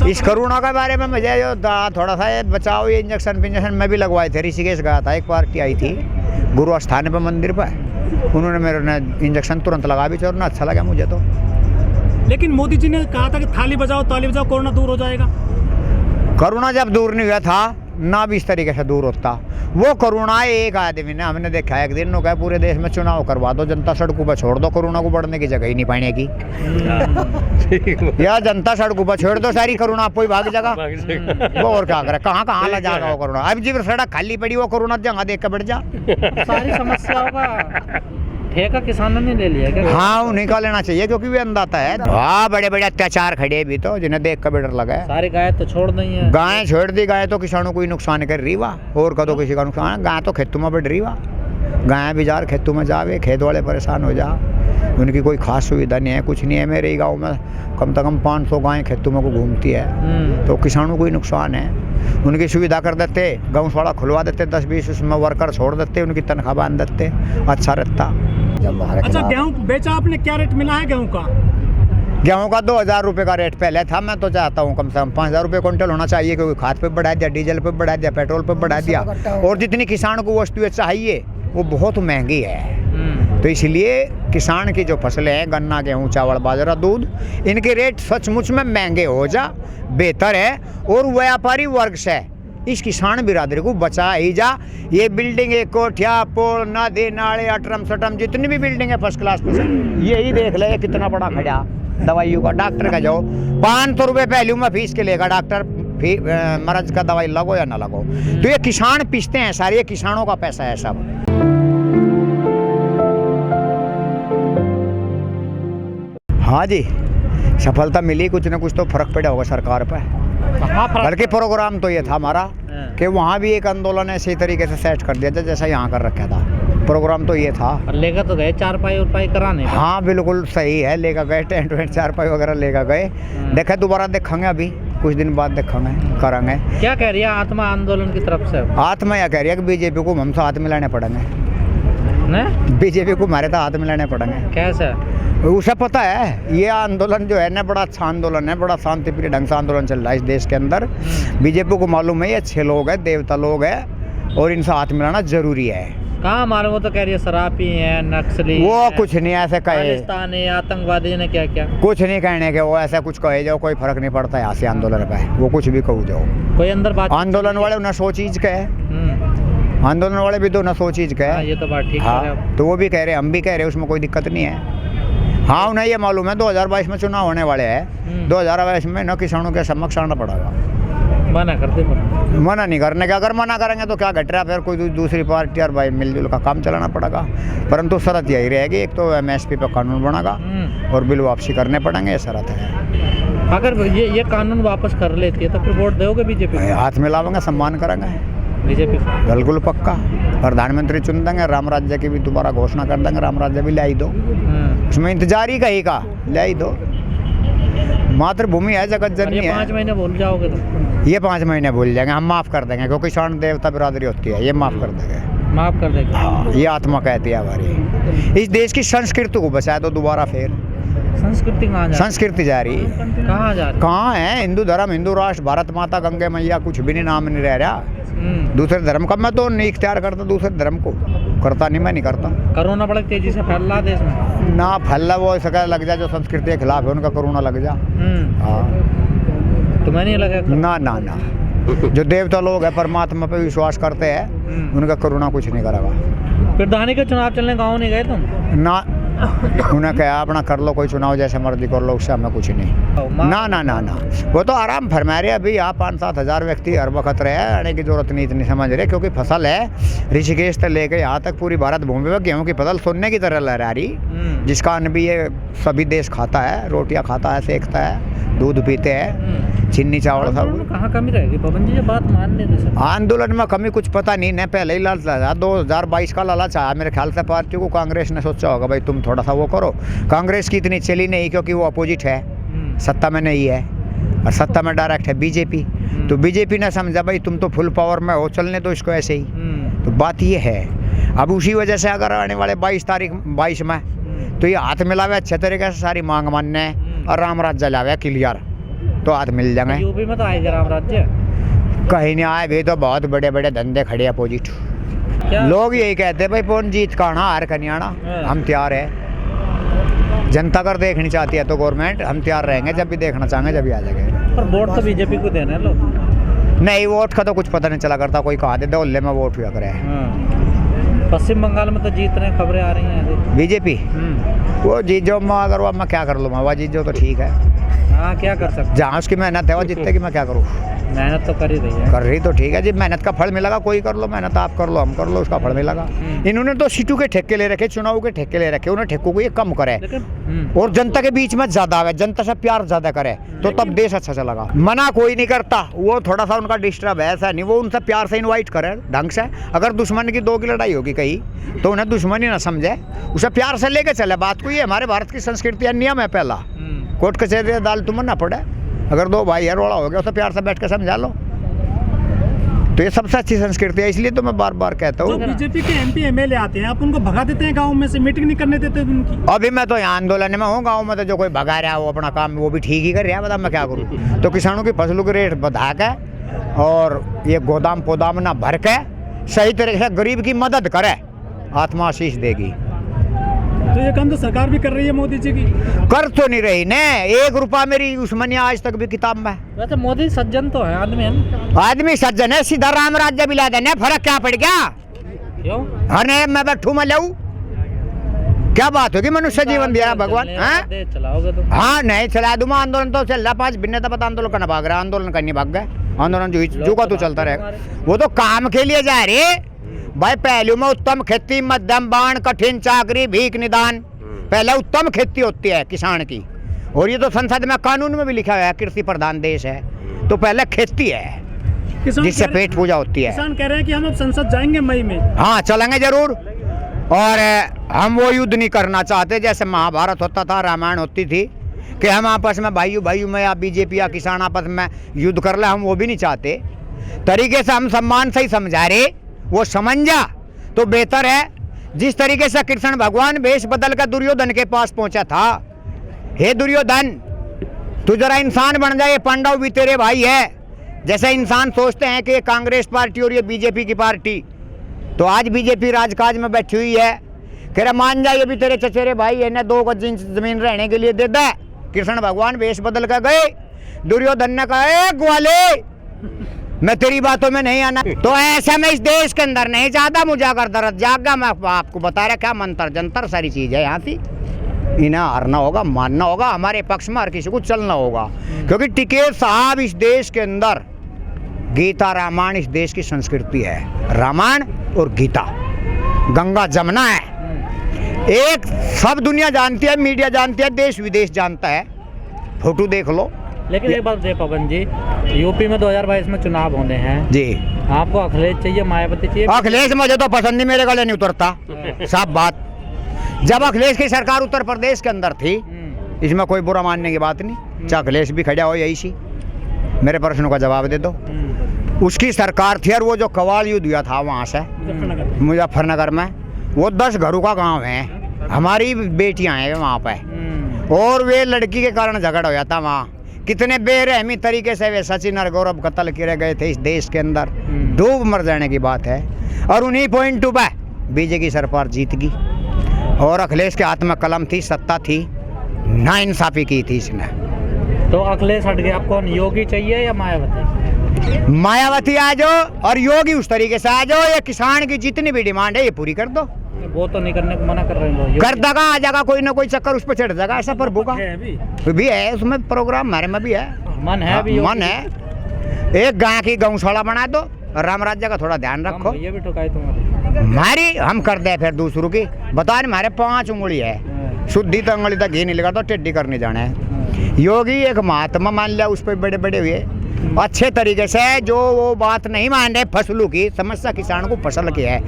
इस कोरोना के बारे में मुझे जो थोड़ा सा बचाओ, ये इंजेक्शन पिंजेक्शन मैं भी लगवाए थे। ऋषिकेश गया था, एक पार्टी आई थी गुरु स्थान पर मंदिर पर, उन्होंने मेरे ने इंजेक्शन तुरंत लगा भी, और ना अच्छा लगा मुझे तो। लेकिन मोदी जी ने कहा था कि थाली बजाओ ताली बजाओ कोरोना दूर हो जाएगा। कोरोना जब दूर नहीं हुआ था ना भी इस तरीके से दूर होता। वो कोरोना एक आदमी ने, हमने देखा एक दिन कहा पूरे देश में चुनाव करवा दो, जनता सड़कों पर छोड़ दो, कोरोना को बढ़ने की जगह ही नहीं पाने की। या जनता सड़कों पर छोड़ दो सारी, कोरोना आपको ही भाग जाएगा। वो और क्या करे, कहाँ कहाँ ला जाएगा वो कोरोना। अब जब सड़क खाली पड़ी वो कोरोना जगह देख के बढ़ जा। सारी समस्याओं का ठेका किसानों ने ले लिया क्या? हाँ, उन्हीं का लेना चाहिए क्योंकि वे अंधाता है। हाँ, बड़े बड़े अत्याचार खड़े भी तो, जिन्हें देख कर डर लगा है। सारी गाय तो छोड़ नहीं है, गाय छोड़ दी। गाय तो किसानों को ही नुकसान कर रही वाह, और कदों किसी का नुकसान। गाय तो खेतों में बढ़ रही वाह, गाय भी जार खेतों में जावे, खेत वाले परेशान हो जा, उनकी कोई खास सुविधा नहीं है, कुछ नहीं है। मेरे गाँव में कम से कम 500 गायें खेतों में को घूमती है, तो किसानों को ही नुकसान है। उनकी सुविधा कर देते, गौशाला खुलवा देते, 10-20 उसमें वर्कर छोड़ देते, उनकी तनख्वाह बांध देते, अच्छा रहता। अच्छा, गेहूँ बेचा आपने, क्या रेट मिला है गेहूँ का? गेहूँ का 2000 रुपये का रेट पहले था। मैं तो चाहता हूँ कम से कम 5000 रुपये क्विंटल होना चाहिए, क्योंकि खाद पे बढ़ा दिया, डीजल पे बढ़ा दिया, पेट्रोल पे बढ़ा दिया, और जितनी किसान को वस्तुएं चाहिए वो बहुत महंगी है। तो इसलिए किसान की जो फसलें हैं, गन्ना, गेहूँ, चावल, बाजरा, दूध, इनके रेट सचमुच में महंगे हो जा बेहतर है। और व्यापारी वर्ग से इस किसान बिरादरी को बचा ही जा। ये बिल्डिंग, कोठिया, पुल, नदी, नाले, अटरम सटम, जितनी भी बिल्डिंग है फर्स्ट क्लास में, यही देख ले कितना बड़ा खड़ा। दवाइयों का डॉक्टर का जाओ 500 रुपये पहलू में फीस के लेगा डॉक्टर, मर्ज का दवाई लगो या ना लगो। तो ये किसान पीसते हैं सारे, ये किसानों का पैसा है सब। हाँ जी, सफलता मिली, कुछ ना कुछ तो फर्क पड़ा होगा सरकार पर। बल्कि प्रोग्राम तो ये था हमारा कि वहाँ भी एक आंदोलन ऐसे तरीके से सेट कर दिया था जैसा यहाँ कर रखा था। प्रोग्राम तो ये था। लेकर तो गए चारपाई उरपाई कराने। हाँ बिल्कुल सही है, लेकर गए टेंट वेंट चारपाई वगैरह लेकर गए। देखे दोबारा देखेंगे, अभी कुछ दिन बाद देखेंगे, करेंगे। क्या कह रही है आत्मा आंदोलन की तरफ से? आत्मा यह कह रही है कि बीजेपी को हमसे हाथ मिलाने पड़ेंगे, बीजेपी को हमारे तो हाथ मिलाने पड़ेंगे। कैसे? उसे पता है ये आंदोलन जो है ना बड़ा अच्छा आंदोलन है, बड़ा शांतिप्रिय ढंग से आंदोलन चल रहा है इस देश के अंदर। बीजेपी को मालूम है ये अच्छे लोग हैं, देवता लोग हैं, और इनसे हाथ मिलाना जरूरी है। कहाँ मालूम? वो तो कह रही है शराबी है, नक्सली, वो कुछ नहीं ऐसे कहे, खालिस्तानी, आतंकवादी ने क्या क्या कुछ नहीं कहने के, वो ऐसा कुछ कहे जाओ, कोई फर्क नहीं पड़ता यहाँ से आंदोलन पे, वो कुछ भी कहू जाओ। कोई अंदर बात, आंदोलन वाले न सो चीज कहे, आंदोलन वाले भी तो न सो चीज कहे। ये तो बात ठीक है। तो वो भी कह रहे, हम भी कह रहे, उसमें कोई दिक्कत नहीं है। हाँ, उन्हें ये मालूम है 2022 में चुनाव होने वाले हैं, 2022 में न किसानों के समक्ष आना पड़ेगा। मना करते, मना नहीं करने का, अगर मना करेंगे तो क्या घट रहा है, फिर कोई दूसरी पार्टी और भाई मिलजुल का काम चलाना पड़ेगा। परंतु शरत यही रहेगी, एक तो MSP पे कानून बनेगा और बिल वापसी करने पड़ेंगे, ये शरत है। अगर ये कानून वापस कर लेती है तो फिर वोट दोगे बीजेपी? हाथ मिलावेंगे, सम्मान करेंगे बीजेपी, बिल्कुल पक्का। प्रधानमंत्री चुन देंगे, राम राज्य की भी दोबारा घोषणा कर देंगे, राम राज्य भी लाई दो, उसमें इंतजार ही कहीं का, लाई दो। मातृभूमि है, जगत जननी है। 5 महीने भूल जाओगे तो? ये 5 महीने भूल जाएंगे, हम माफ़ कर देंगे, क्योंकि किसान देवता बिरादरी होती है, ये माफ़ कर देंगे, माफ़ कर देंगे। हाँ, ये आत्मा कहती है हमारी। इस देश की संस्कृति को बचाए दो दोबारा फिर। संस्कृति कहाँ जा? संस्कृति जा रही, कहाँ जा रही? कहाँ है? हिंदू धर्म, हिंदू राष्ट्र, भारत माता, गंगे मैया, कुछ भी नहीं, नाम नहीं रह रहा। दूसरे धर्म का मैं तो नहीं इख्तियार करता, दूसरे धर्म को करता नहीं, मैं नहीं करता। कोरोना बड़ी तेजी से फैल रहा देश में ना, फैला वो सका लग जाए जो संस्कृति के खिलाफ है उनका कोरोना लग जा। हाँ, तुम्हें नहीं लगा? ना ना ना, जो देवता लोग है, परमात्मा पे विश्वास करते हैं, उनका कोरोना कुछ नहीं करेगा। प्रधानी के चुनाव चलने गाँव नहीं गए तुम? ना, उन्हें कहा अपना कर लो, कोई चुनाव जैसे मर्जी कर लो, उससे हमें कुछ नहीं। ना ना ना ना, वो तो आराम फरमा रहे। अभी यहाँ 5-7 हज़ार व्यक्ति हर वक्त रहे, आने की जरूरत नहीं इतनी समझ रहे, क्योंकि फसल है ऋषिकेश से लेके यहाँ तक पूरी भारत भूमि में गेहूँ की फसल सोने की तरह लहरा रही, जिसका अन्न भी ये सभी देश खाता है, रोटियाँ खाता है, सेकता है, दूध पीते हैं, चीनी चावल सब। कहाँ कमी रहेगी पवन जी, बात मान लेते सर? आंदोलन में कमी कुछ पता नहीं न, पहले ही लालच था, 2022 का लालच आया मेरे ख्याल से पार्टी को। कांग्रेस ने सोचा होगा भाई तुम थोड़ा सा वो करो, कांग्रेस की इतनी चली नहीं क्योंकि वो अपोजिट है, सत्ता में नहीं है, और सत्ता में डायरेक्ट है बीजेपी। तो बीजेपी ने समझा भाई तुम तो फुल पावर में हो, चलने दो इसको ऐसे ही। तो बात ये है, अब उसी वजह से अगर आने वाले 22 में तो ये हाथ मिलावे अच्छे तरीके से, सारी मांग मानने और राम राज्य लावे क्लियर, तो हाथ मिल जाएंगे। यूपी में तो आएगा राम राज्य, कहीं नहीं आए भी तो बहुत बड़े बड़े धंधे खड़े अपोजिट। क्या लोग यही कहते हैं भाई कौन जीत काना हार कनियाना, हम तैयार है। जनता अगर देखनी चाहती है तो गवर्नमेंट, हम तैयार रहेंगे, जब भी देखना चाहेंगे जब भी आ जाएंगे। पर वोट तो बीजेपी को देना है लोग। नहीं, वोट का तो कुछ पता नहीं चला करता, कोई कहा देते होल्ले में वोट हुआ करे। पश्चिम बंगाल में तो जीत रहे खबरें आ रही हैं। बीजेपी वो जीत जाओ, मैं अगर वो मैं क्या कर लूँ, वह जीत जाओ तो ठीक है। हाँ, क्या कर सकते, जहाँ उसकी मेहनत है वो जीतते कि मैं क्या करूँ। मेहनत तो कर ही रही है। कर रही तो ठीक है जी, मेहनत का फल मिलेगा। कोई कर लो मेहनत, आप कर लो, हम कर लो, उसका फल मिलेगा। इन्होंने तो सीटों के ठेके ले रखे, चुनाव के ठेके ले रखे, उन्हें ठेकों को ये कम करे और जनता के बीच में ज्यादा आवे, जनता से प्यार ज्यादा करे तो तब देश अच्छा चलेगा। मना कोई नहीं करता, वो थोड़ा सा उनका डिस्टर्ब है, ऐसा नहीं, वो उनसे प्यार से इनवाइट करे ढंग से। अगर दुश्मन की दो की लड़ाई होगी कहीं तो उन्हें दुश्मनी ना समझे, उसे प्यार से लेके चले। बात को ये हमारे भारत की संस्कृति है, नियम है पहला, कोर्ट कचहरी दाल तुम ना पड़े। अगर दो भाई है, रोड़ा हो गया, उसे प्यार से बैठ कर समझा लो, तो ये सबसे अच्छी संस्कृति है। इसलिए तो मैं बार बार कहता जो हूँ। बीजेपी के एमपी एमएलए आते हैं, आप उनको भगा देते हैं गांव में से, मीटिंग नहीं करने देते उनकी। अभी मैं तो यहाँ आंदोलन में हूँ, गाँव में तो जो कोई भगा रहा है वो अपना काम वो भी ठीक ही कर रहा है, बता मैं क्या करूँ। तो किसानों की फसलों के रेट बढ़ा के और ये गोदाम पोदाम ना भर के सही तरीके से गरीब की मदद करे, आत्मा आशीष देगी। तो ये काम तो सरकार भी कर रही है मोदी जी की। कर तो नहीं रही ने, 1 रुपया मेरी उस्मानिया आज तक भी किताब में। वैसे मोदी सज्जन तो है, आदमी है ना? आदमी सज्जन है, सीधा राम राज्य भी ला देने, फर्क क्या पड़ गया। क्यों? अरे मैं बैठू मैं लऊ, क्या बात होगी, मनुष्य जीवन दिया भगवान। चलाओगे तो? हाँ नहीं चला दूंगा, आंदोलन तो चल रहा, 5 भिन्नता पता आंदोलन करना भाग रहा, आंदोलन करनी भाग गए, आंदोलन जो का तो चलता रहेगा। वो तो काम के लिए जा रहे भाई, पहलू में उत्तम खेती, मध्यम बाण, कठिन चाकरी, भीख निदान। पहले उत्तम खेती होती है किसान की, और ये तो संसद में कानून में भी लिखा हुआ है, कृषि प्रधान देश है, तो पहले खेती है जिससे पेट पूजा होती है। किसान कह रहे हैं कि हम अब संसद जाएंगे मई में। हाँ चलेंगे जरूर, और हम वो युद्ध नहीं करना चाहते जैसे महाभारत होता था, रामायण होती थी, कि हम आपस में भाइयों में या बीजेपी या किसान आपस में युद्ध कर ले, हम वो भी नहीं चाहते। तरीके से हम सम्मान से ही समझा रहे, वो समझ जा तो बेहतर है। जिस तरीके से कृष्ण भगवान वेश बदल कर दुर्योधन के पास पहुंचा था, हे दुर्योधन तू जरा इंसान बन जाए, पांडव भी तेरे भाई है। जैसे इंसान सोचते हैं कि ये कांग्रेस पार्टी और ये बीजेपी की पार्टी, तो आज बीजेपी राजकाज में बैठी हुई है, कह रहा मान जाए ये भी तेरे चचेरे भाई है, न 2 गज जमीन रहने के लिए दे दे। कृष्ण भगवान वेश बदल कर गए, दुर्योधन ने कहा ग्वाले मैं तेरी बातों में नहीं आना। तो ऐसा मैं इस देश के अंदर नहीं चाहता, मुझे अगर दर्द जागा, मैं आपको बता रहा क्या मंत्र जंतर सारी चीज है यहाँ की, इन्हें हारना होगा, मानना होगा, हमारे पक्ष में हर किसी को चलना होगा। क्योंकि टिकैत साहब इस देश के अंदर गीता रामायण इस देश की संस्कृति है, रामायण और गीता गंगा जमुना है, एक सब दुनिया जानती है, मीडिया जानती है, देश विदेश जानता है, फोटो देख लो। लेकिन एक बात पवन जी, यूपी में 2022 में चुनाव होने हैं जी, आपको अखिलेश चाहिए मायावती चाहिए? अखिलेश मुझे तो पसंद ही मेरे गले नहीं उतरता, साफ बात। जब अखिलेश की सरकार उत्तर प्रदेश के अंदर थी, इसमें कोई बुरा मानने की बात नहीं, चाहे अखिलेश भी खड़ा हो यही सी, मेरे प्रश्नों का जवाब दे दो। उसकी सरकार थी, और वो जो कवाल युद्ध हुआ था वहाँ से मुजफ्फरनगर में, वो 10 घरों का गाँव है, हमारी बेटियाँ हैं वहाँ पे, और वे लड़की के कारण झगड़ा हो जाता वहाँ। कितने बेरहमी तरीके से वे सचिन और गौरव कत्ल किए गए थे इस देश के अंदर, डूब मर जाने की बात है। और उन्हीं पॉइंट पे बीजेपी की सरकार जीत गई, और अखिलेश के हाथ में कलम थी, सत्ता थी, नाइंसाफी की थी इसने। तो अखिलेश हट गया, आपको योगी चाहिए या मायावती? मायावती आ जाओ और योगी उस तरीके से आ जाओ, ये किसान की जितनी भी डिमांड है ये पूरी कर दो। वो तो नहीं करने को मना कर रहे हैं, कर देगा, आ जाएगा कोई ना कोई चक्कर उस पर चढ़ जाएगा, ऐसा प्रभु का भी है, उसमें प्रोग्राम हमारे में भी है, मन है भी, मन है। एक गाय की गौशाला बना दो, राम राज्य का थोड़ा ध्यान रखो। ये भी ठुकाई तुम्हारी हमारी हम कर दे फिर दूसरों की बता रहे, हमारे 5 उंगली है, शुद्धि तो उंगली तक घी नहीं लगा तो टेढ़ी करने जाना है। योगी एक महात्मा मान लिया, उस पर बड़े बड़े हुए अच्छे तरीके से, जो वो बात नहीं मान रहे फसलों की, समस्या किसान को फसल की है,